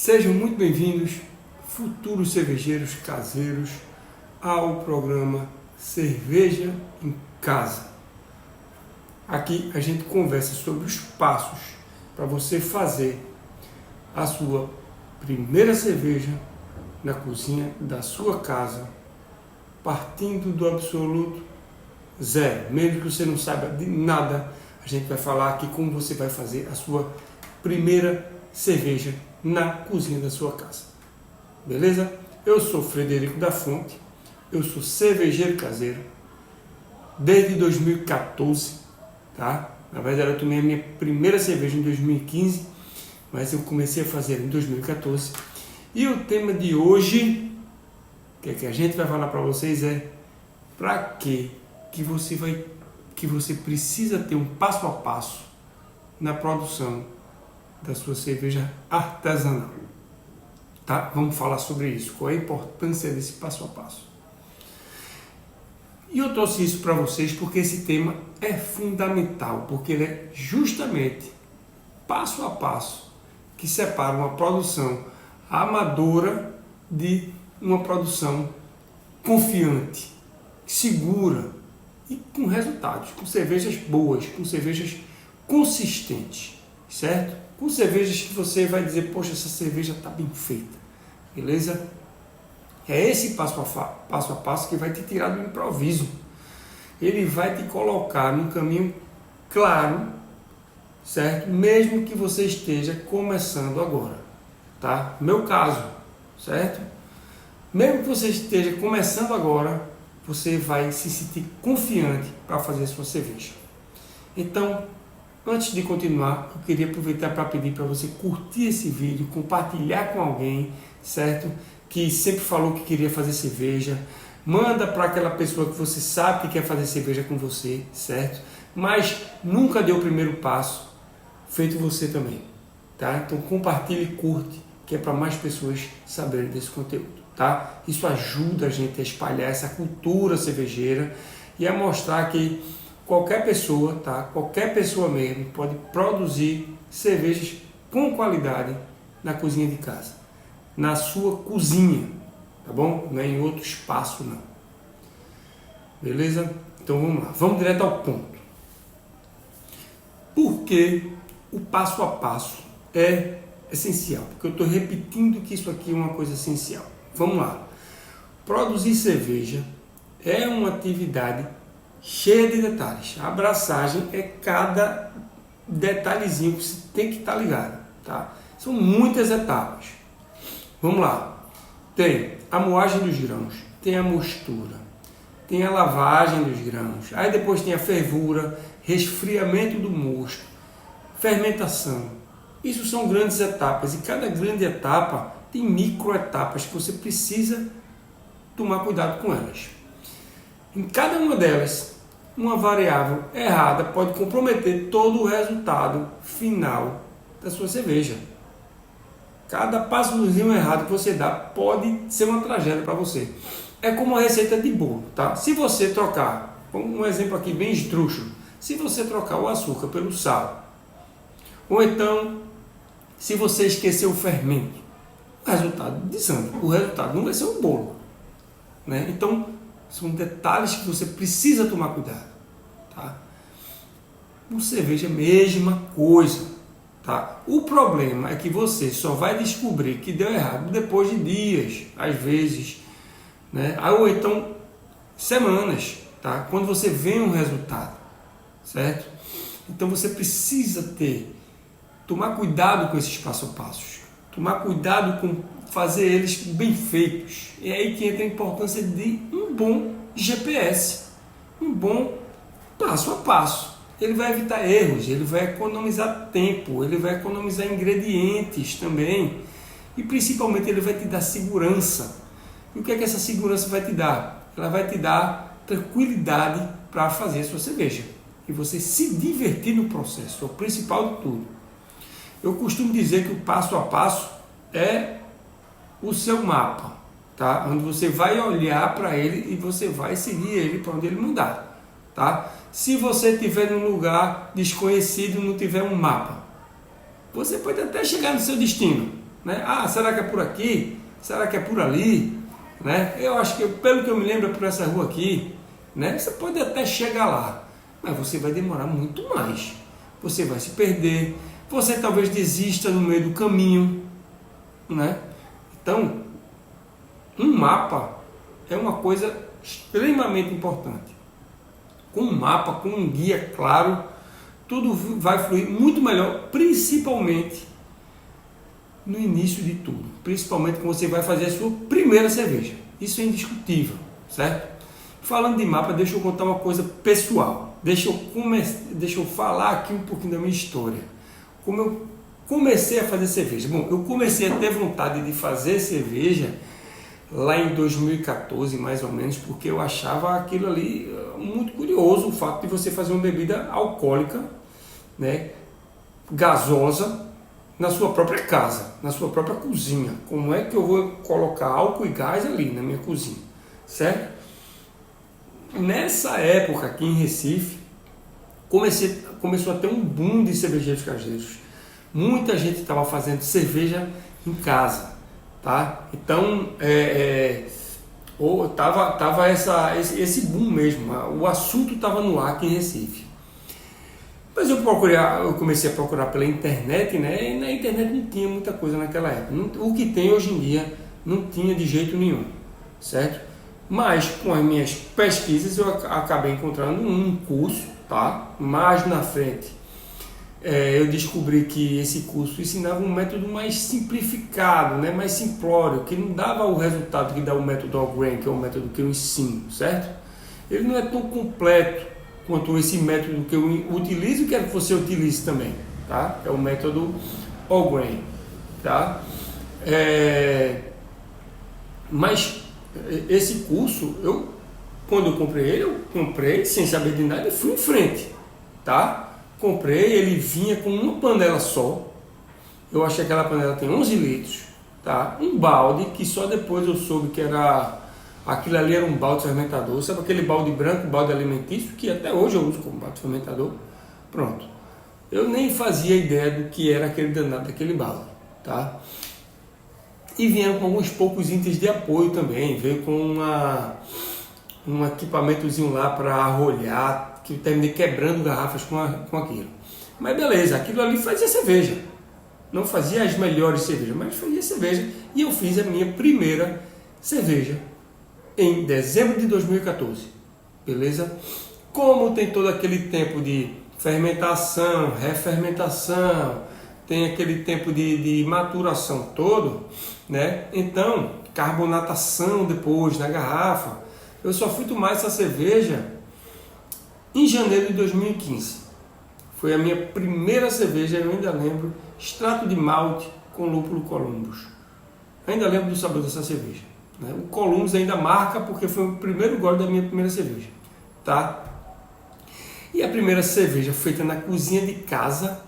Sejam muito bem-vindos, futuros cervejeiros caseiros, ao programa Cerveja em Casa. Aqui a gente conversa sobre os passos para você fazer a sua primeira cerveja na cozinha da sua casa, partindo do absoluto zero. Mesmo que você não saiba de nada, a gente vai falar aqui como você vai fazer a sua primeira cerveja na cozinha da sua casa. Beleza? Eu sou Frederico da Fonte, eu sou cervejeiro caseiro desde 2014, tá? Na verdade eu tomei a minha primeira cerveja em 2015, mas eu comecei a fazer em 2014. E o tema de hoje, que a gente vai falar para vocês é para que você precisa ter um passo a passo na produção da sua cerveja artesanal. Tá? Vamos falar sobre isso, qual é a importância desse passo a passo. E eu trouxe isso para vocês porque esse tema é fundamental, porque ele é justamente passo a passo que separa uma produção amadora de uma produção confiante, segura e com resultados, com cervejas boas, com cervejas consistentes, certo? Com cervejas que você vai dizer, poxa, essa cerveja está bem feita, beleza? É esse passo a passo que vai te tirar do improviso. Ele vai te colocar num caminho claro, certo? Mesmo que você esteja começando agora, tá? Meu caso, certo? Mesmo que você esteja começando agora, você vai se sentir confiante para fazer a sua cerveja. Então, antes de continuar, eu queria aproveitar para pedir para você curtir esse vídeo, compartilhar com alguém, certo? Que sempre falou que queria fazer cerveja. Manda para aquela pessoa que você sabe que quer fazer cerveja com você, certo? Mas nunca deu o primeiro passo, feito você também, tá? Então compartilhe e curte, que é para mais pessoas saberem desse conteúdo, tá? Isso ajuda a gente a espalhar essa cultura cervejeira e a mostrar que qualquer pessoa, tá? Qualquer pessoa mesmo pode produzir cervejas com qualidade na cozinha de casa, na sua cozinha, tá bom? Não é em outro espaço, não. Beleza? Então vamos lá, vamos direto ao ponto. Por que o passo a passo é essencial? Porque eu estou repetindo que isso aqui é uma coisa essencial. Vamos lá. Produzir cerveja é uma atividade cheia de detalhes. A abraçagem é cada detalhezinho que você tem que estar ligado, tá? São muitas etapas. Vamos lá. Tem a moagem dos grãos, tem a mostura, tem a lavagem dos grãos, aí depois tem a fervura, resfriamento do mosto, fermentação. Isso são grandes etapas e cada grande etapa tem micro etapas que você precisa tomar cuidado com elas. Em cada uma delas, uma variável errada pode comprometer todo o resultado final da sua cerveja. Cada passozinho errado que você dá pode ser uma tragédia para você. É como uma receita de bolo, tá? Se você trocar, um exemplo aqui bem esdrúxulo, se você trocar o açúcar pelo sal, ou então, se você esquecer o fermento, o resultado desanda. O resultado não vai ser um bolo, né? Então, são detalhes que você precisa tomar cuidado, tá? Com cerveja, mesma coisa, tá? O problema é que você só vai descobrir que deu errado depois de dias, às vezes, né? Ou então semanas, tá? Quando você vê um resultado, certo? Então você precisa tomar cuidado com esses passo a passos, tomar cuidado com fazer eles bem feitos. É aí que entra a importância de um bom GPS, um bom passo a passo. Ele vai evitar erros, ele vai economizar tempo, ele vai economizar ingredientes também e principalmente ele vai te dar segurança. E o que é que essa segurança vai te dar? Ela vai te dar tranquilidade para fazer a sua cerveja e você se divertir no processo, é o principal de tudo. Eu costumo dizer que o passo a passo é o seu mapa, tá? Onde você vai olhar para ele e você vai seguir ele para onde ele mandar, tá? Se você estiver num lugar desconhecido e não tiver um mapa, você pode até chegar no seu destino, né? Ah, será que é por aqui? Será que é por ali? Né? Eu acho que, pelo que eu me lembro, é por essa rua aqui, né? Você pode até chegar lá, mas você vai demorar muito mais. Você vai se perder, você talvez desista no meio do caminho, né? Então, um mapa é uma coisa extremamente importante. Com um mapa, com um guia claro, tudo vai fluir muito melhor, principalmente no início de tudo. Principalmente quando você vai fazer a sua primeira cerveja. Isso é indiscutível, certo? Falando de mapa, deixa eu contar uma coisa pessoal. Deixa eu falar aqui um pouquinho da minha história. Como eu comecei a fazer cerveja. Bom, eu comecei a ter vontade de fazer cerveja lá em 2014, mais ou menos, porque eu achava aquilo ali muito curioso, o fato de você fazer uma bebida alcoólica, né, gasosa, na sua própria casa, na sua própria cozinha. Como é que eu vou colocar álcool e gás ali na minha cozinha, certo? Nessa época aqui em Recife, começou a ter um boom de cervejeiros caseiros. Muita gente estava fazendo cerveja em casa, tá? Então, tava esse boom mesmo. O assunto estava no ar aqui em Recife. Mas eu comecei a procurar pela internet, né? E na internet não tinha muita coisa naquela época. O que tem hoje em dia não tinha de jeito nenhum, certo? Mas com as minhas pesquisas eu acabei encontrando um curso, tá? Mais na frente eu descobri que esse curso ensinava um método mais simplificado, né? Mais simplório, que não dava o resultado que dá o método All-Grain, que é o método que eu ensino, certo? Ele não é tão completo quanto esse método que eu utilizo e quero que você utilize também, tá? É o método All-Grain, tá? Mas esse curso, quando eu comprei ele, eu comprei sem saber de nada e fui em frente, tá? Comprei, ele vinha com uma panela só, eu achei que aquela panela tem 11 litros, tá? Um balde, que só depois eu soube que aquilo ali era um balde fermentador, sabe aquele balde branco, balde alimentício, que até hoje eu uso como balde fermentador? Pronto. Eu nem fazia ideia do que era aquele danado daquele balde, tá? E vieram com alguns poucos itens de apoio também, veio com um equipamentozinho lá para arrolhar, que eu terminei quebrando garrafas com aquilo. Mas beleza, aquilo ali fazia cerveja. Não fazia as melhores cervejas, mas fazia cerveja. E eu fiz a minha primeira cerveja em dezembro de 2014, beleza? Como tem todo aquele tempo de fermentação, refermentação, tem aquele tempo de maturação todo, né? Então, carbonatação depois na garrafa. Eu só fui tomar essa cerveja em janeiro de 2015. Foi a minha primeira cerveja, eu ainda lembro, extrato de malte com lúpulo Columbus. Ainda lembro do sabor dessa cerveja. O Columbus ainda marca porque foi o primeiro gole da minha primeira cerveja, tá? E a primeira cerveja feita na cozinha de casa,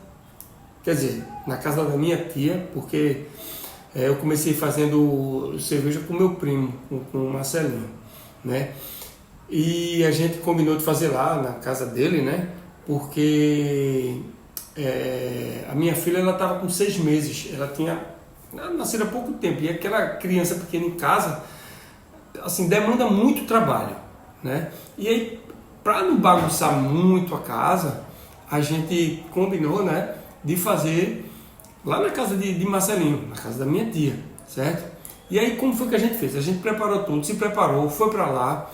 quer dizer, na casa da minha tia, porque eu comecei fazendo cerveja com meu primo, com o Marcelinho, né? E a gente combinou de fazer lá na casa dele, né? Porque a minha filha ela estava com 6 meses, ela tinha nascido há pouco tempo, e aquela criança pequena em casa, assim, demanda muito trabalho, né? E aí, para não bagunçar muito a casa, a gente combinou, né, de fazer lá na casa de Marcelinho, na casa da minha tia, certo? E aí, como foi que a gente fez? A gente preparou tudo, se preparou, foi para lá,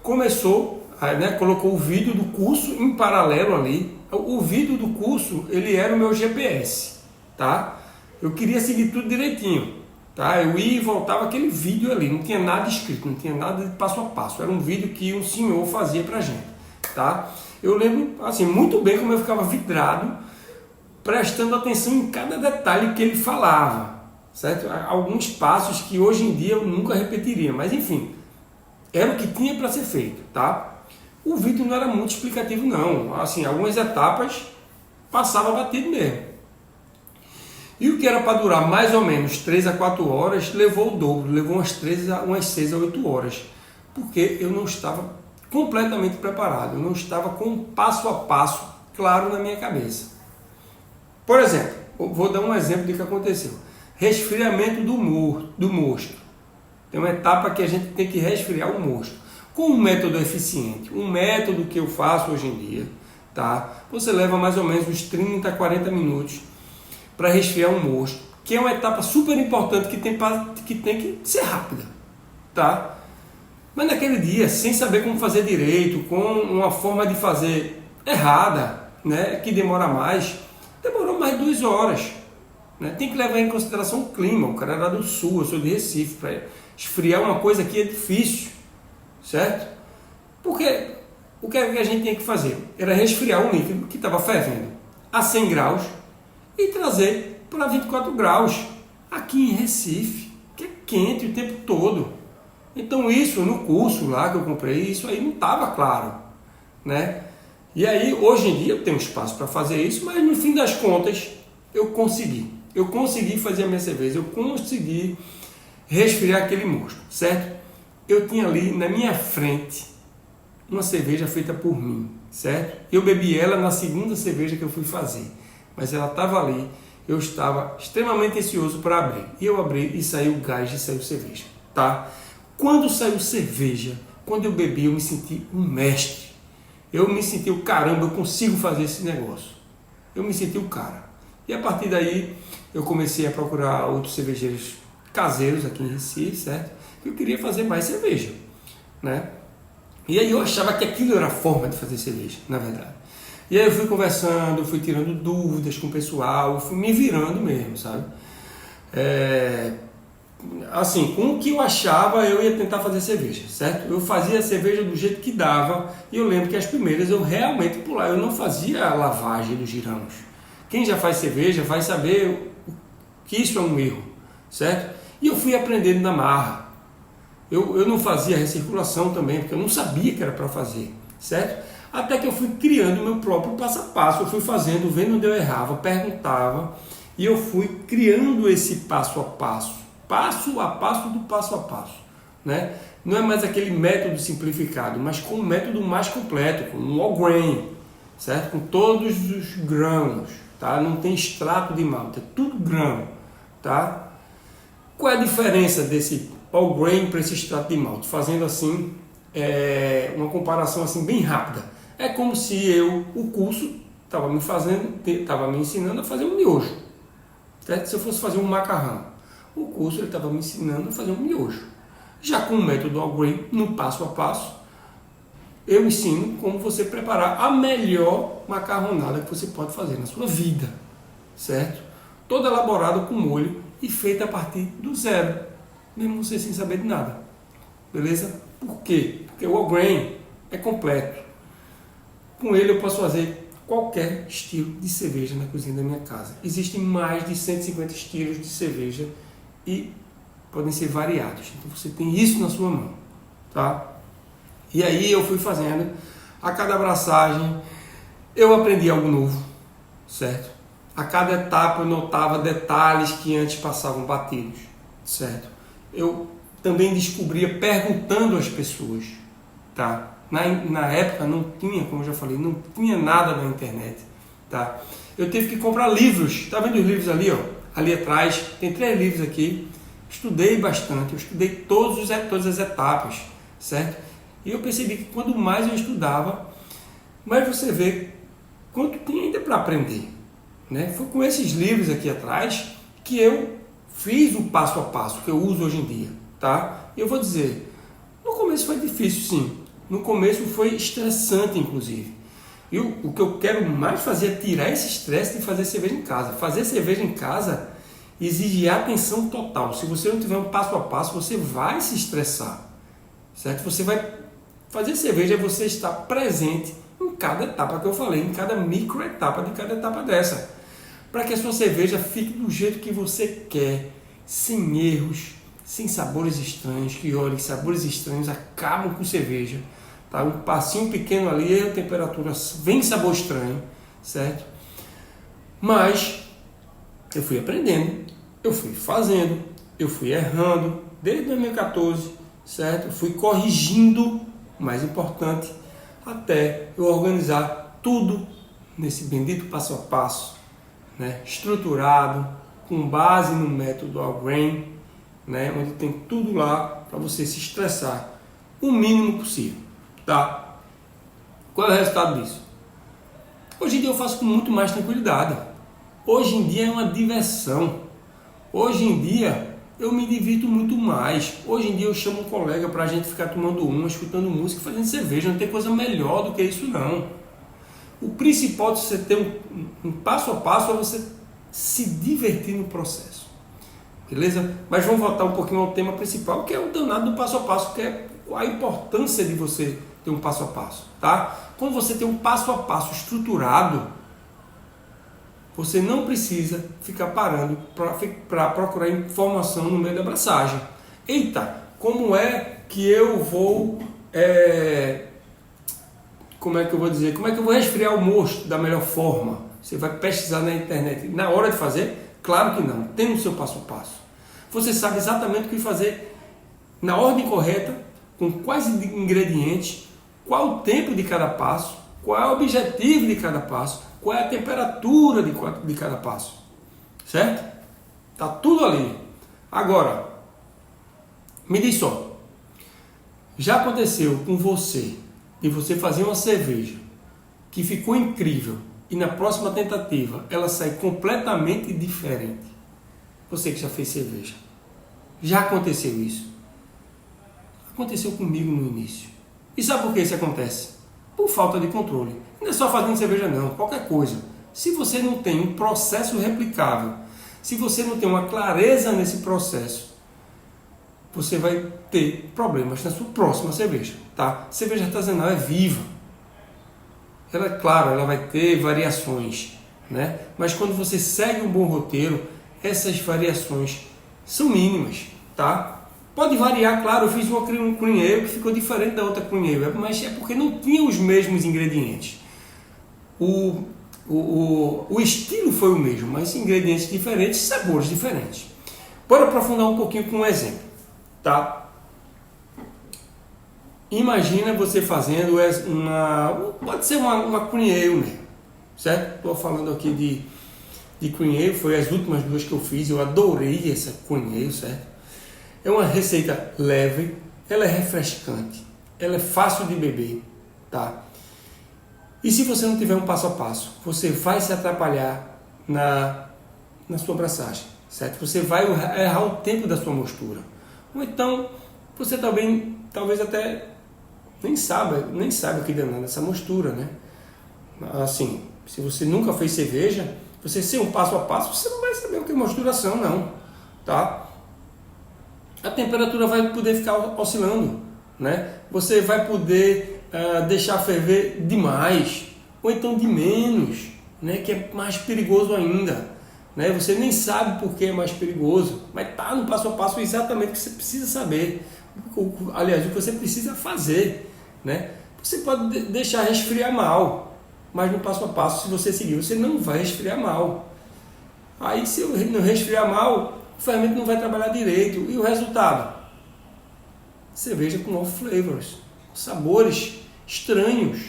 começou, né, colocou o vídeo do curso em paralelo ali. O vídeo do curso, ele era o meu GPS, tá? Eu queria seguir tudo direitinho, tá? Eu ia e voltava aquele vídeo ali, não tinha nada escrito, não tinha nada de passo a passo. Era um vídeo que um senhor fazia pra gente, tá? Eu lembro, assim, muito bem como eu ficava vidrado, prestando atenção em cada detalhe que ele falava, certo? Alguns passos que hoje em dia eu nunca repetiria, mas enfim, era o que tinha para ser feito, tá? O vídeo não era muito explicativo não, assim, algumas etapas passava batido mesmo. E o que era para durar mais ou menos 3 a 4 horas, levou o dobro, levou umas 6 a 8 horas, porque eu não estava completamente preparado, eu não estava com um passo a passo claro na minha cabeça. Por exemplo, vou dar um exemplo do que aconteceu. resfriamento do mosto. Tem uma etapa que a gente tem que resfriar o mosto. Com um método eficiente, um método que eu faço hoje em dia, tá? Você leva mais ou menos uns 30 a 40 minutos para resfriar o mosto, que é uma etapa super importante que tem que ser rápida, tá? Mas naquele dia, sem saber como fazer direito, com uma forma de fazer errada, né, que demorou mais de 2 horas. Né? Tem que levar em consideração o clima. O cara era do sul, eu sou de Recife. Para esfriar uma coisa aqui é difícil, certo? Porque o que a gente tinha que fazer? Era resfriar um líquido que estava fervendo a 100 graus e trazer para 24 graus aqui em Recife, que é quente o tempo todo. Então isso, no curso lá que eu comprei, isso aí não estava claro, né? E aí, hoje em dia eu tenho espaço para fazer isso, mas no fim das contas, eu consegui fazer a minha cerveja, eu consegui resfriar aquele mosto, certo? Eu tinha ali na minha frente uma cerveja feita por mim, certo? Eu bebi ela na segunda cerveja que eu fui fazer, mas ela estava ali, eu estava extremamente ansioso para abrir. E eu abri e saiu gás e saiu cerveja, tá? Quando saiu cerveja, quando eu bebi, eu me senti um mestre. Eu me senti o caramba, eu consigo fazer esse negócio. Eu me senti o cara. E a partir daí, eu comecei a procurar outros cervejeiros caseiros aqui em Recife, certo? Eu queria fazer mais cerveja, né? E aí eu achava que aquilo era a forma de fazer cerveja, na verdade. E aí eu fui conversando, fui tirando dúvidas com o pessoal, fui me virando mesmo, sabe? Assim, com o que eu achava, eu ia tentar fazer cerveja, certo? Eu fazia a cerveja do jeito que dava, e eu lembro que as primeiras eu realmente pulava, eu não fazia a lavagem dos grãos. Quem já faz cerveja vai saber que isso é um erro, certo? E eu fui aprendendo na marra. Eu não fazia recirculação também, porque eu não sabia que era para fazer, certo? Até que eu fui criando o meu próprio passo a passo, eu fui fazendo, vendo onde eu errava, perguntava, e eu fui criando esse passo a passo do passo a passo, né? Não é mais aquele método simplificado, mas com um método mais completo, com um all grain, certo? Com todos os grãos, tá? Não tem extrato de malta, é tudo grão, tá? Qual é a diferença desse all grain para esse extrato de malta? Fazendo assim, uma comparação assim bem rápida. É como se o curso estava me ensinando a fazer um miojo, certo? Se eu fosse fazer um macarrão, o curso ele estava me ensinando a fazer um miojo. Já com o método all grain, no passo a passo, eu ensino como você preparar a melhor macarronada que você pode fazer na sua vida, certo? Toda elaborada com molho e feita a partir do zero, mesmo você sem saber de nada, beleza? Por quê? Porque o all grain é completo. Com ele eu posso fazer qualquer estilo de cerveja na cozinha da minha casa. Existem mais de 150 estilos de cerveja e podem ser variados. Então você tem isso na sua mão, tá? E aí eu fui fazendo, a cada abraçagem eu aprendi algo novo, certo? A cada etapa eu notava detalhes que antes passavam batidos, certo? Eu também descobria perguntando às pessoas, tá? Na época não tinha, como eu já falei, não tinha nada na internet, tá? Eu tive que comprar livros, tá vendo os livros ali, ó? Ali atrás, tem 3 livros aqui. Estudei bastante, eu estudei todas as etapas, certo? E eu percebi que quanto mais eu estudava, mais você vê quanto tem ainda para aprender, né? Foi com esses livros aqui atrás que eu fiz o passo a passo que eu uso hoje em dia, tá? E eu vou dizer, no começo foi difícil, sim. No começo foi estressante, inclusive. E o que eu quero mais fazer é tirar esse estresse de fazer cerveja em casa. Fazer cerveja em casa exige atenção total. Se você não tiver um passo a passo, você vai se estressar, certo? Você vai fazer cerveja, você está presente em cada etapa que eu falei, em cada micro etapa de cada etapa dessa, para que a sua cerveja fique do jeito que você quer, sem erros, sem sabores estranhos, que olha, sabores estranhos acabam com cerveja, tá? Um passinho pequeno ali, a temperatura vem sabor estranho, certo? Mas eu fui aprendendo, eu fui fazendo, eu fui errando, desde 2014, certo? Eu fui corrigindo, o mais importante, até eu organizar tudo nesse bendito passo a passo, né? Estruturado, com base no método Algrain, né, onde tem tudo lá para você se estressar o mínimo possível, tá? Qual é o resultado disso? Hoje em dia eu faço com muito mais tranquilidade. Hoje em dia é uma diversão. Hoje em dia eu me divirto muito mais. Hoje em dia eu chamo um colega para a gente ficar tomando uma, escutando música, fazendo cerveja. Não tem coisa melhor do que isso não. O principal de você ter um passo a passo é você se divertir no processo. Beleza? Mas vamos voltar um pouquinho ao tema principal, que é o danado do passo a passo, que é a importância de você ter um passo a passo, tá? Quando você tem um passo a passo estruturado, você não precisa ficar parando para procurar informação no meio da abraçagem. Eita, como é que eu vou... Como é que eu vou dizer? Como é que eu vou resfriar o mosto da melhor forma? Você vai pesquisar na internet. Na hora de fazer? Claro que não. Tem o seu passo a passo. Você sabe exatamente o que fazer na ordem correta, com quais ingredientes, qual o tempo de cada passo, qual é o objetivo de cada passo, qual é a temperatura de cada passo. Certo? Tá tudo ali. Agora, me diz só. Já aconteceu com você de você fazer uma cerveja que ficou incrível e na próxima tentativa ela sai completamente diferente? Você que já fez cerveja. Já aconteceu isso? Aconteceu comigo no início. E sabe por que isso acontece? Por falta de controle. Não é só fazendo cerveja não, qualquer coisa. Se você não tem um processo replicável, se você não tem uma clareza nesse processo, você vai ter problemas na sua próxima cerveja, tá? Cerveja artesanal é viva. Ela, é claro, ela vai ter variações, né? Mas quando você segue um bom roteiro, essas variações são mínimas, tá? Pode variar, claro, eu fiz uma cream ale que ficou diferente da outra cream ale, mas é porque não tinha os mesmos ingredientes. O estilo foi o mesmo, mas ingredientes diferentes, sabores diferentes. Bora aprofundar um pouquinho com um exemplo, tá? Imagina você fazendo pode ser uma cream ale mesmo, certo? Estou falando aqui de cream ale, foi as últimas duas que eu fiz, eu adorei essa cream ale, certo? É uma receita leve, ela é refrescante, ela é fácil de beber, tá? E se você não tiver um passo a passo, você vai se atrapalhar na sua abraçagem, certo? Você vai errar o tempo da sua mostura. Ou então, você também, talvez até nem saiba o que danada essa mostura, né? Assim, se você nunca fez cerveja, você sem um passo a passo, você não vai saber o que é mosturação, não, tá? A temperatura vai poder ficar oscilando, né? Você vai poder deixar ferver demais, ou então de menos, né? Que é mais perigoso ainda, né? Você nem sabe por que é mais perigoso, mas está no passo a passo exatamente o que você precisa saber, aliás, o que você precisa fazer, né? Você pode deixar resfriar mal, mas no passo a passo, se você seguir, você não vai resfriar mal. Aí, se eu não resfriar mal, o fermento não vai trabalhar direito. E o resultado? Cerveja com off flavors, sabores estranhos,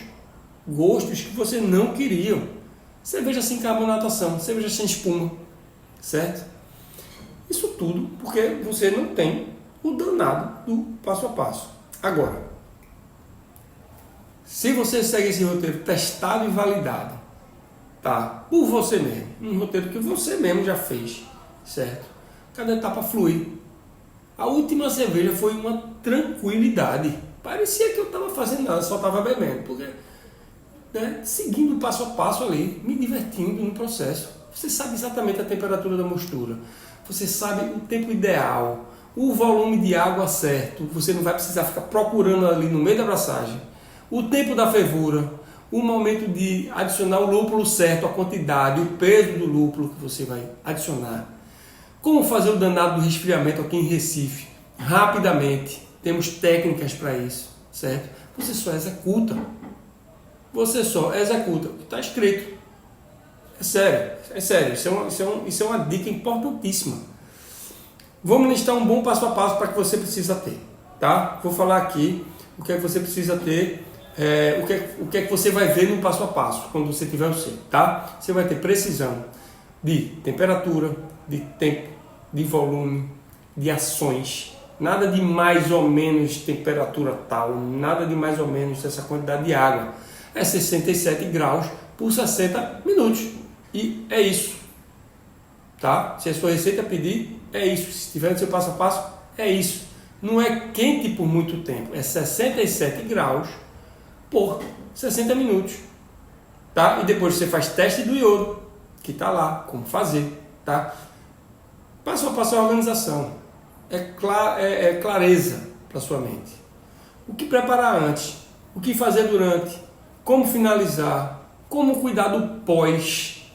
gostos que você não queria. Cerveja sem carbonatação, cerveja sem espuma, certo? Isso tudo porque você não tem o danado do passo a passo. Agora, se você segue esse roteiro testado e validado, tá? Por você mesmo, um roteiro que você mesmo já fez, certo? Cada etapa flui. A última cerveja foi uma tranquilidade. Parecia que eu estava fazendo nada, só estava bebendo. Porque, né, seguindo passo a passo ali, me divertindo no processo. Você sabe exatamente a temperatura da mostura. Você sabe o tempo ideal, o volume de água certo. Você não vai precisar ficar procurando ali no meio da abraçagem. O tempo da fervura, o momento de adicionar o lúpulo certo, a quantidade, o peso do lúpulo que você vai adicionar. Como fazer o danado do resfriamento aqui em Recife? Rapidamente. Temos técnicas para isso, certo? Você só executa. Você só executa o que está escrito. É sério, é sério. Isso é uma dica importantíssima. Vamos listar um bom passo a passo para que você precisa ter, tá? Vou falar aqui o que é que você precisa ter, o que é que você vai ver no passo a passo quando você tiver o seu, tá? Você vai ter precisão, de temperatura, de tempo, de volume, de ações. Nada de mais ou menos temperatura tal, nada de mais ou menos essa quantidade de água. É 67 graus por 60 minutos. E é isso. Tá? Se a sua receita pedir, é isso. Se estiver no seu passo a passo, é isso. Não é quente por muito tempo. É 67 graus por 60 minutos. Tá? E depois você faz teste do iodo, que está lá, como fazer. Tá? Passo a passo é a organização. É clareza para sua mente. O que preparar antes, o que fazer durante, como finalizar, como cuidar do pós,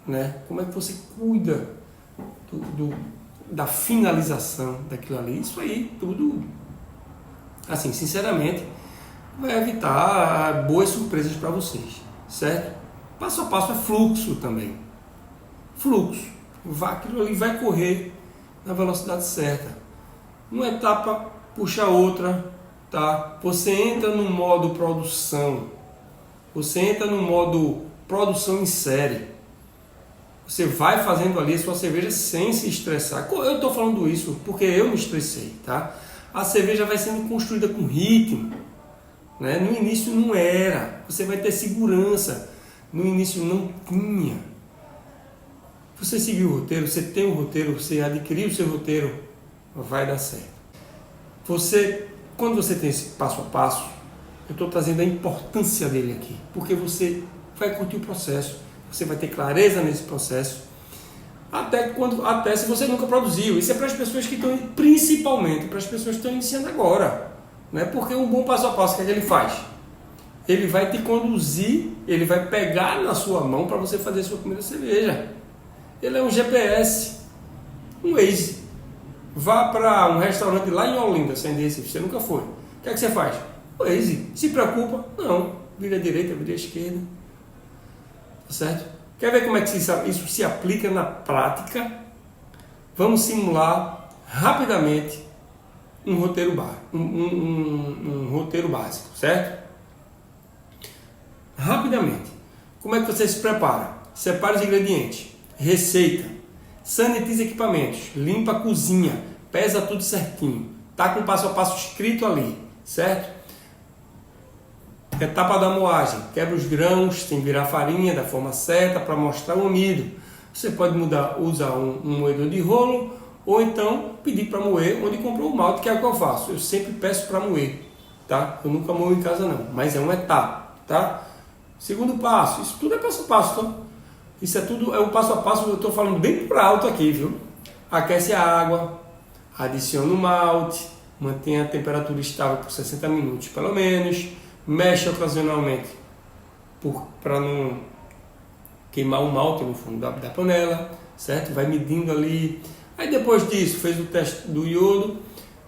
né? Como é que você cuida da finalização daquilo ali. Isso aí tudo, assim, sinceramente, vai evitar boas surpresas para vocês, certo? Passo a passo é fluxo também. Fluxo. Aquilo ali vai correr na velocidade certa. Uma etapa puxa a outra, tá? Você entra no modo produção. Você entra no modo produção em série. Você vai fazendo ali a sua cerveja sem se estressar. Eu estou falando isso porque eu me estressei, tá? A cerveja vai sendo construída com ritmo, né? No início não era. Você vai ter segurança. No início não tinha. Você seguiu o roteiro, você tem um roteiro, você adquiriu o seu roteiro, vai dar certo. Quando você tem esse passo a passo, eu estou trazendo a importância dele aqui, porque você vai curtir o processo, você vai ter clareza nesse processo, até se você nunca produziu. Isso é para as pessoas que estão, principalmente para as pessoas que estão iniciando agora, né? Porque um bom passo a passo, o que é que ele faz? Ele vai te conduzir, ele vai pegar na sua mão para você fazer a sua primeira cerveja. Ele é um GPS, um Waze. Vá para um restaurante lá em Olinda, sem Recife, você nunca foi. O que é que você faz? Waze. Se preocupa? Não. Vira à direita, vira à esquerda. Tá certo? Quer ver como é que isso se aplica na prática? Vamos simular rapidamente um roteiro um roteiro básico, certo? Rapidamente. Como é que você se prepara? Separe os ingredientes. Receita, sanitiza equipamentos, limpa a cozinha, pesa tudo certinho, tá com o passo a passo escrito ali, certo? Etapa da moagem, quebra os grãos sem virar farinha da forma certa para mostrar o amido. Você pode usar um moedor de rolo ou então pedir para moer onde comprou o malte, que é o que eu faço. Eu sempre peço para moer, tá? Eu nunca moo em casa não, mas é uma etapa, tá? Segundo passo, isso tudo é passo a passo, tá? Isso é tudo, é o passo a passo, eu estou falando bem por alto aqui, viu? Aquece a água, adiciona o malte, mantenha a temperatura estável por 60 minutos pelo menos, mexe ocasionalmente para não queimar o malte no fundo da panela, certo? Vai medindo ali. Aí depois disso, fez o teste do iodo,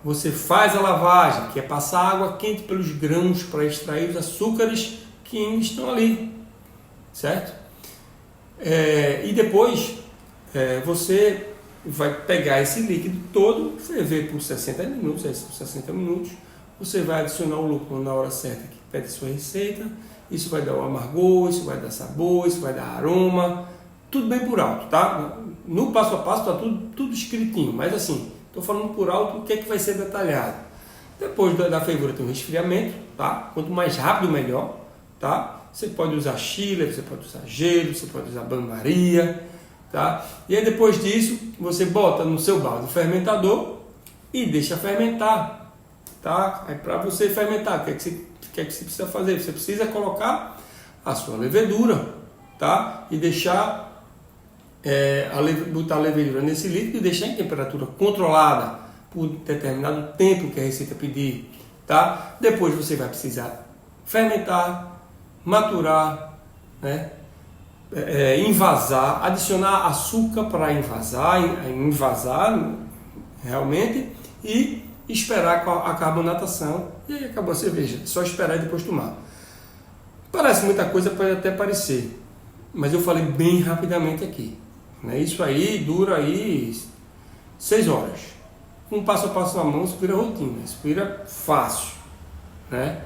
você faz a lavagem, que é passar água quente pelos grãos para extrair os açúcares que ainda estão ali, certo? E depois você vai pegar esse líquido todo, ferver por 60 minutos, você vai adicionar o lúpulo na hora certa que pede sua receita, isso vai dar o amargor, isso vai dar sabor, isso vai dar aroma, tudo bem por alto, tá? No passo a passo está tudo escritinho, mas assim, estou falando por alto o que é que vai ser detalhado. Depois da fervura tem um resfriamento, tá? Quanto mais rápido melhor, tá? Você pode usar chile, você pode usar gelo, você pode usar banho-maria, tá? E aí depois disso, você bota no seu balde fermentador e deixa fermentar, tá? Aí para você fermentar, o que é que você precisa fazer? Você precisa colocar a sua levedura, tá? E deixar, botar a levedura nesse líquido e deixar em temperatura controlada por determinado tempo que a receita pedir, tá? Depois você vai precisar fermentar, maturar, né? Envasar, adicionar açúcar para envasar realmente e esperar a carbonatação e aí acabou a cerveja, só esperar e depois tomar. Parece muita coisa, pode até parecer, mas eu falei bem rapidamente aqui, né? Isso aí dura aí 6 horas, com um passo a passo na mão, isso vira rotina, isso vira fácil, né?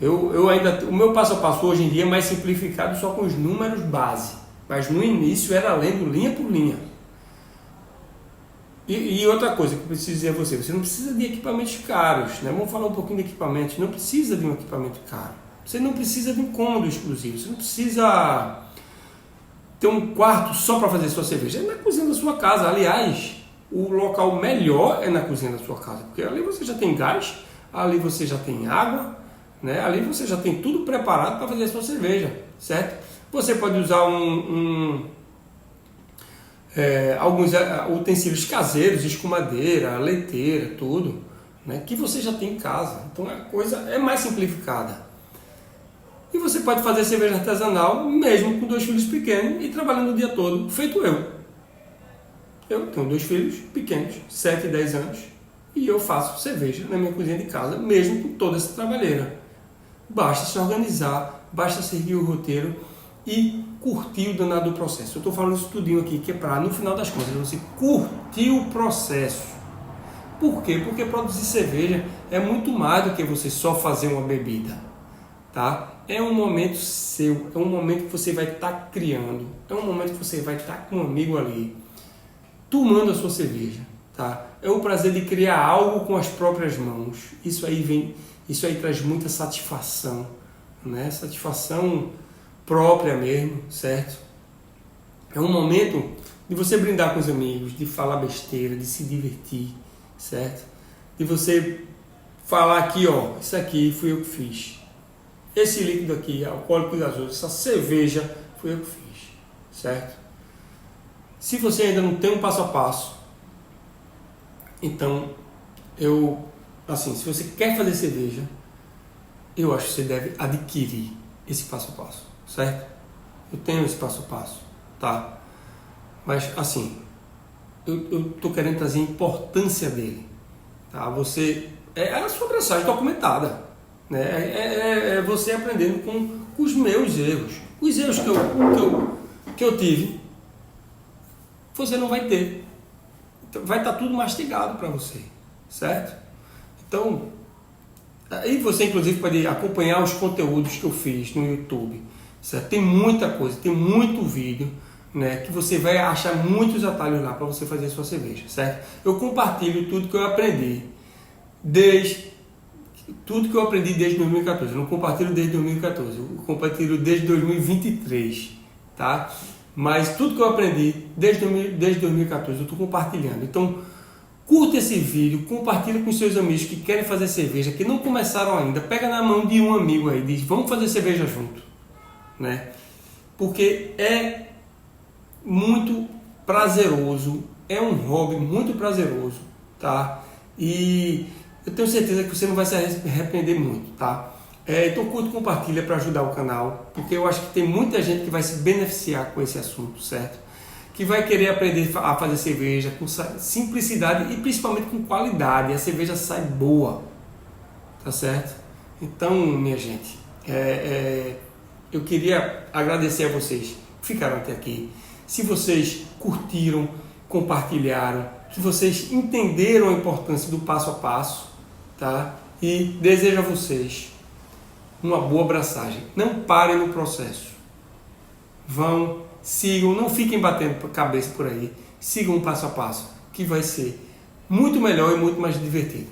O meu passo a passo hoje em dia é mais simplificado, só com os números base, Mas no início era lendo linha por linha. E outra coisa que eu preciso dizer a você, você não precisa de equipamentos caros, né? Vamos falar um pouquinho de equipamentos. Não precisa de um equipamento caro. Você não precisa de um cômodo exclusivo. Você não precisa ter um quarto só para fazer sua cerveja. É na cozinha da sua casa. Aliás, o local melhor é na cozinha da sua casa, porque ali você já tem gás, ali você já tem água, né? Ali você já tem tudo preparado para fazer a sua cerveja, certo? Você pode usar alguns utensílios caseiros, escumadeira, leiteira, tudo, né? Que você já tem em casa. Então a coisa é mais simplificada. E você pode fazer cerveja artesanal mesmo com 2 filhos pequenos e trabalhando o dia todo, feito eu. Eu tenho 2 filhos pequenos, 7 e 10 anos, e eu faço cerveja na minha cozinha de casa, mesmo com toda essa trabalheira. Basta se organizar, basta seguir o roteiro e curtir o danado do processo. Eu estou falando isso tudinho aqui, que é para, no final das contas, você curtir o processo. Por quê? Porque produzir cerveja é muito mais do que você só fazer uma bebida, tá? É um momento seu, é um momento que você vai estar criando, é um momento que você vai estar com um amigo ali, tomando a sua cerveja, tá? É o prazer de criar algo com as próprias mãos. Isso aí traz muita satisfação, né? Satisfação própria mesmo, certo? É um momento de você brindar com os amigos, de falar besteira, de se divertir, certo? De você falar aqui, ó, isso aqui fui eu que fiz. Esse líquido aqui, alcoólico gasoso, essa cerveja fui eu que fiz, certo? Se você ainda não tem um passo a passo, então se você quer fazer cerveja, eu acho que você deve adquirir esse passo a passo, certo? Eu tenho esse passo a passo, tá? Mas assim, eu tô querendo trazer a importância dele, tá? É a sua aprendizagem documentada, né? É você aprendendo com os meus erros. Os erros que eu tive, você não vai ter. Vai estar tudo mastigado para você, certo? Então, aí você inclusive pode acompanhar os conteúdos que eu fiz no YouTube, certo? Tem muita coisa, tem muito vídeo, né, que você vai achar muitos atalhos lá para você fazer a sua cerveja, certo? Eu compartilho tudo que eu aprendi desde 2014. Eu não compartilho desde 2014, eu compartilho desde 2023, tá? Mas tudo que eu aprendi desde 2014 eu estou compartilhando. Então, curta esse vídeo, compartilha com seus amigos que querem fazer cerveja, que não começaram ainda. Pega na mão de um amigo aí, diz, vamos fazer cerveja junto, né? Porque é muito prazeroso, é um hobby muito prazeroso, tá? E eu tenho certeza que você não vai se arrepender muito, tá? Então curta e compartilha para ajudar o canal, porque eu acho que tem muita gente que vai se beneficiar com esse assunto, certo? Que vai querer aprender a fazer cerveja com simplicidade e principalmente com qualidade. A cerveja sai boa, tá certo? Então, minha gente, eu queria agradecer a vocês que ficaram até aqui. Se vocês curtiram, compartilharam, que vocês entenderam a importância do passo a passo, tá? E desejo a vocês uma boa abraçagem. Não parem no processo. Vão, sigam, não fiquem batendo cabeça por aí. Sigam um passo a passo, que vai ser muito melhor e muito mais divertido.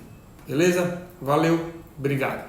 Beleza? Valeu, obrigado.